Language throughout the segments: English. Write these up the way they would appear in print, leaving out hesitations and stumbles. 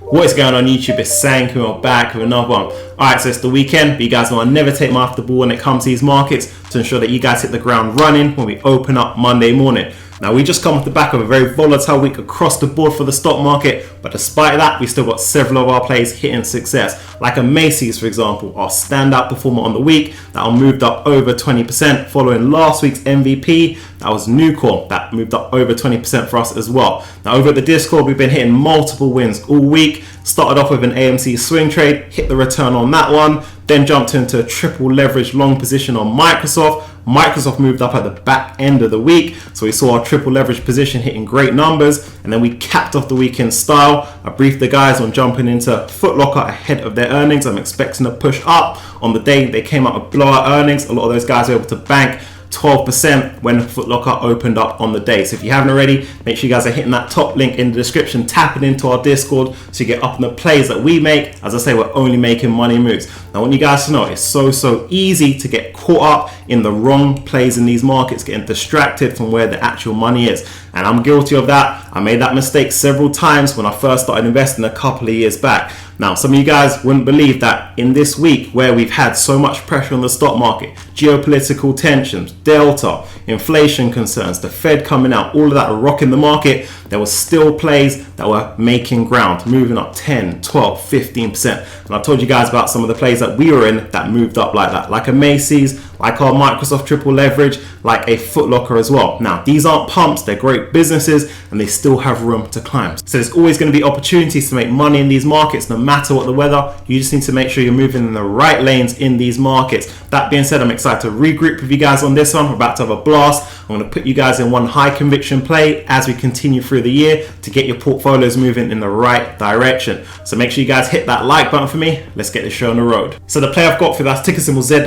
What is going on YouTube? It's Sang, we're back with another one. Alright, so it's the weekend, but you guys know I never take my off the ball when it comes to these markets to ensure that you guys hit the ground running when we open up Monday morning. Now, we just come off the back of a very volatile week across the board for the stock market, but despite that, we still got several of our plays hitting success. Like a Macy's, for example, our standout performer on the week, that one moved up over 20% following last week's MVP. That was Nucor, that moved up over 20% for us as well. Now, over at the Discord, we've been hitting multiple wins all week. Started off with an AMC swing trade, hit the return on that one, then jumped into a triple leverage long position on Microsoft. Microsoft moved up at the back end of the week, so we saw our triple leverage position hitting great numbers, and then we capped off the week in style. I briefed the guys on jumping into Foot Locker ahead of their earnings. I'm expecting a push up. On the day they came out with blowout earnings, a lot of those guys were able to bank 12% when Foot Locker opened up on the day. So if you haven't already, make sure you guys are hitting that top link in the description, tapping into our Discord so you get up on the plays that we make. As I say, we're only making money moves. Now, I want you guys to know it's so easy to get caught up in the wrong plays in these markets, getting distracted from where the actual money is. And I'm guilty of that. I made that mistake several times when I first started investing a couple of years back. Now, some of you guys wouldn't believe that in this week where we've had so much pressure on the stock market, geopolitical tensions, Delta, inflation concerns, the Fed coming out, all of that rocking the market, there were still plays that were making ground, moving up 10, 12, 15%. And I told you guys about some of the plays that we were in that moved up like that, like a Macy's, like our Microsoft triple leverage, like a Foot Locker as well. Now, these aren't pumps, they're great businesses and they still have room to climb. So there's always going to be opportunities to make money in these markets, no matter what the weather. You just need to make sure you're moving in the right lanes in these markets. That being said, I'm excited to regroup with you guys on this one. We're about to have a blast. I'm going to put you guys in one high conviction play as we continue through the year to get your portfolios moving in the right direction. So make sure you guys hit that like button for me. Let's get this show on the road. So the play I've got for that's ticker symbol ZIM,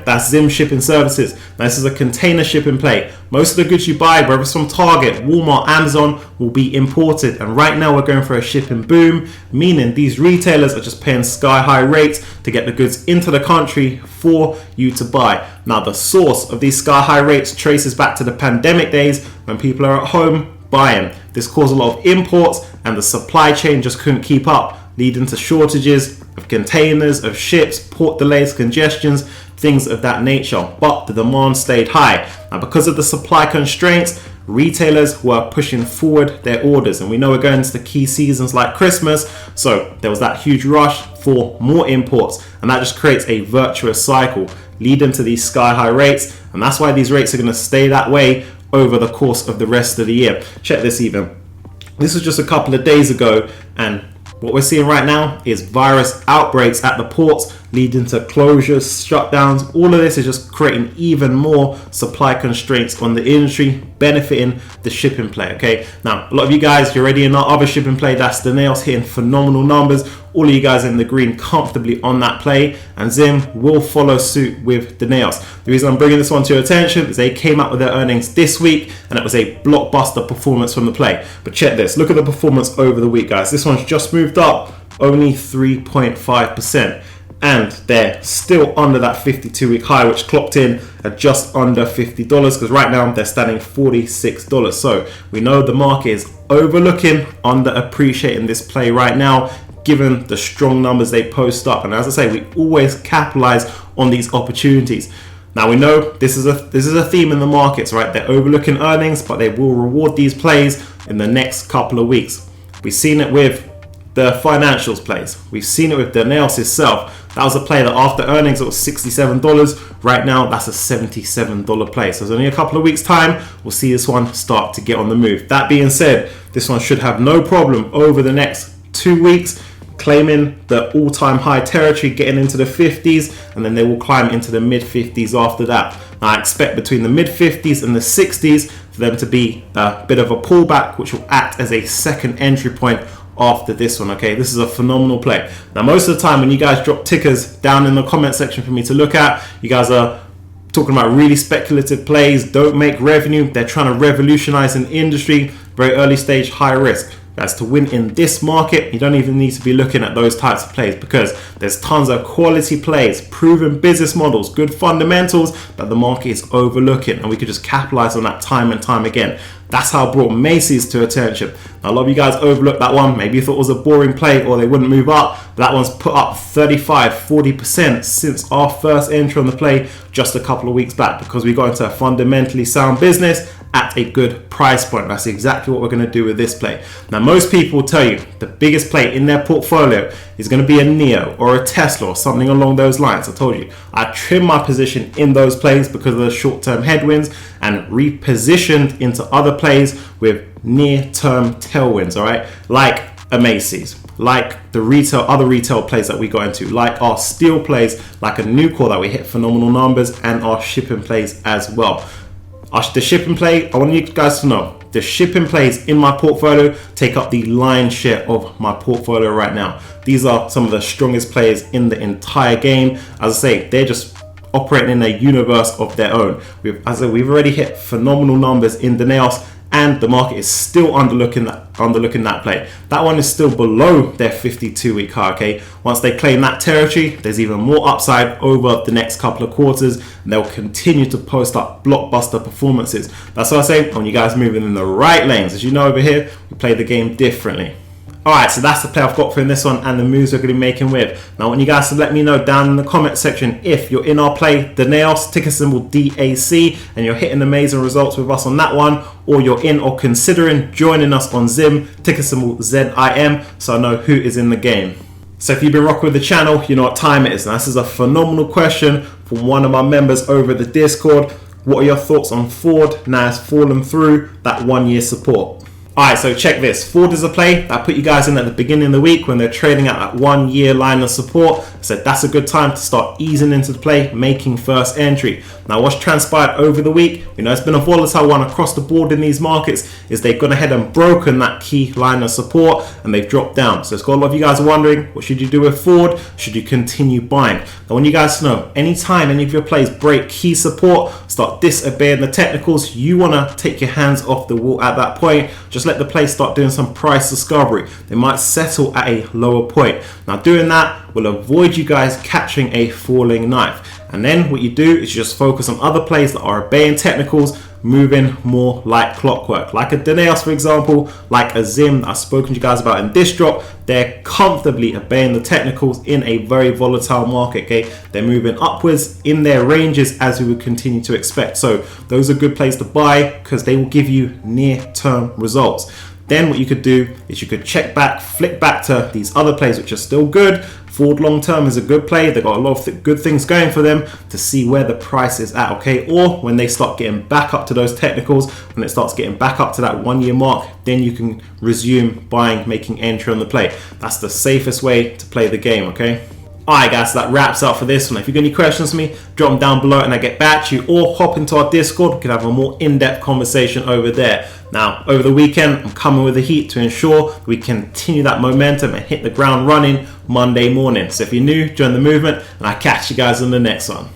that's Zim Shipping Services. Now, this is a container shipping play. Most of the goods you buy, whether it's from Target, Walmart, Amazon, will be imported. And right now we're going for a shipping boom, meaning these retailers are just paying sky high rates to get the goods into the country for you to buy. Now, the source of these sky high rates traces back to the pandemic days when people are at home buying. This caused a lot of imports and the supply chain just couldn't keep up, leading to shortages of containers, of ships, port delays, congestions, things of that nature. But the demand stayed high. Now, because of the supply constraints, retailers were pushing forward their orders, and we know we're going into the key seasons like Christmas, so there was that huge rush for more imports, and that just creates a virtuous cycle leading to these sky high rates, and that's why these rates are going to stay that way over the course of the rest of the year. Check this even. This was just a couple of days ago, and what we're seeing right now is virus outbreaks at the ports, leading to closures, shutdowns. All of this is just creating even more supply constraints on the industry, benefiting the shipping play. Okay, now a lot of you guys, you're already in our other shipping play, that's the Nails, hitting phenomenal numbers. All of you guys in the green comfortably on that play, and Zim will follow suit with the Nails. The reason I'm bringing this one to your attention is they came out with their earnings this week, and it was a blockbuster performance from the play. But check this, look at the performance over the week, guys. This one's just moved up only 3.5%. And they're still under that 52-week high, which clocked in at just under $50, because right now they're standing $46. So we know the market is overlooking, underappreciating this play right now, given the strong numbers they post up. And as I say, we always capitalize on these opportunities. Now, we know this is a theme in the markets, right? They're overlooking earnings, but they will reward these plays in the next couple of weeks. We've seen it with the financials plays. We've seen it with the Nails itself. That was a play that after earnings it was $67. Right now that's a $77 play. So it's only a couple of weeks time, we'll see this one start to get on the move. That being said, this one should have no problem over the next 2 weeks claiming the all-time high territory, getting into the 50s, and then they will climb into the mid 50s after that. Now, I expect between the mid 50s and the 60s for them to be a bit of a pullback, which will act as a second entry point after this one. Okay, this is a phenomenal play. Now, most of the time when you guys drop tickers down in the comment section for me to look at, you guys are talking about really speculative plays, don't make revenue, they're trying to revolutionize an industry, very early stage, high risk. Guys, to win in this market, you don't even need to be looking at those types of plays, because there's tons of quality plays, proven business models, good fundamentals that the market is overlooking, and we could just capitalize on that time and time again. That's how I brought Macy's to attention. Now, a lot of you guys overlooked that one. Maybe you thought it was a boring play or they wouldn't move up. But that one's put up 35-40% since our first entry on the play just a couple of weeks back, because we got into a fundamentally sound business at a good price point. That's exactly what we're going to do with this play. Now, most people will tell you the biggest play in their portfolio is going to be a NEO or a Tesla or something along those lines. I told you I trimmed my position in those plays because of the short-term headwinds and repositioned into other plays with near-term tailwinds, all right? Like a Macy's, like the other retail plays that we got into, like our steel plays, like a Nucor that we hit phenomenal numbers, and our shipping plays as well. The shipping play, I want you guys to know, the shipping plays in my portfolio take up the lion's share of my portfolio right now. These are some of the strongest players in the entire game. As I say, they're just operating in a universe of their own. We've already hit phenomenal numbers in the nails, and the market is still underlooking that play. That one is still below their 52-week high, okay? Once they claim that territory, there's even more upside over the next couple of quarters, and they'll continue to post up blockbuster performances. That's what I say, when you guys moving in the right lanes. As you know, over here, we play the game differently. Alright, so that's the play I've got for in this one and the moves we're going to be making with. Now, I want you guys to let me know down in the comment section if you're in our play, the nails, ticker symbol DAC, and you're hitting amazing results with us on that one, or you're in or considering joining us on ZIM, ticker symbol ZIM, so I know who is in the game. So if you've been rocking with the channel, you know what time it is. Now, this is a phenomenal question from one of my members over the Discord. What are your thoughts on Ford now it's fallen through that 1-year support? Alright, so check this. Ford is a play that I put you guys in at the beginning of the week when they're trading at that 1-year line of support. I said that's a good time to start easing into the play, making first entry. Now, what's transpired over the week, you know, it's been a volatile one across the board in these markets, is they've gone ahead and broken that key line of support and they've dropped down. So it's got a lot of you guys wondering, what should you do with Ford? Should you continue buying? Now, when you guys know, anytime any of your plays break key support, start disobeying the technicals, you want to take your hands off the wall at that point. Just let the play start doing some price discovery. They might settle at a lower point. Now, doing that will avoid you guys catching a falling knife. And then what you do is you just focus on other plays that are obeying technicals, moving more like clockwork. Like a Danaos, for example, like a ZIM that I've spoken to you guys about in this drop. They're comfortably obeying the technicals in a very volatile market, okay? They're moving upwards in their ranges as we would continue to expect. So those are good plays to buy because they will give you near-term results. Then what you could do is you could check back, flick back to these other plays which are still good. Ford long term is a good play. They've got a lot of good things going for them to see where the price is at, okay? Or when they start getting back up to those technicals, when it starts getting back up to that 1-year mark, then you can resume buying, making entry on the play. That's the safest way to play the game, okay? Alright guys, so that wraps up for this one. If you've got any questions for me, drop them down below and I get back to you, or hop into our Discord. We can have a more in-depth conversation over there. Now, over the weekend, I'm coming with the heat to ensure we continue that momentum and hit the ground running Monday morning. So if you're new, join the movement, and I'll catch you guys on the next one.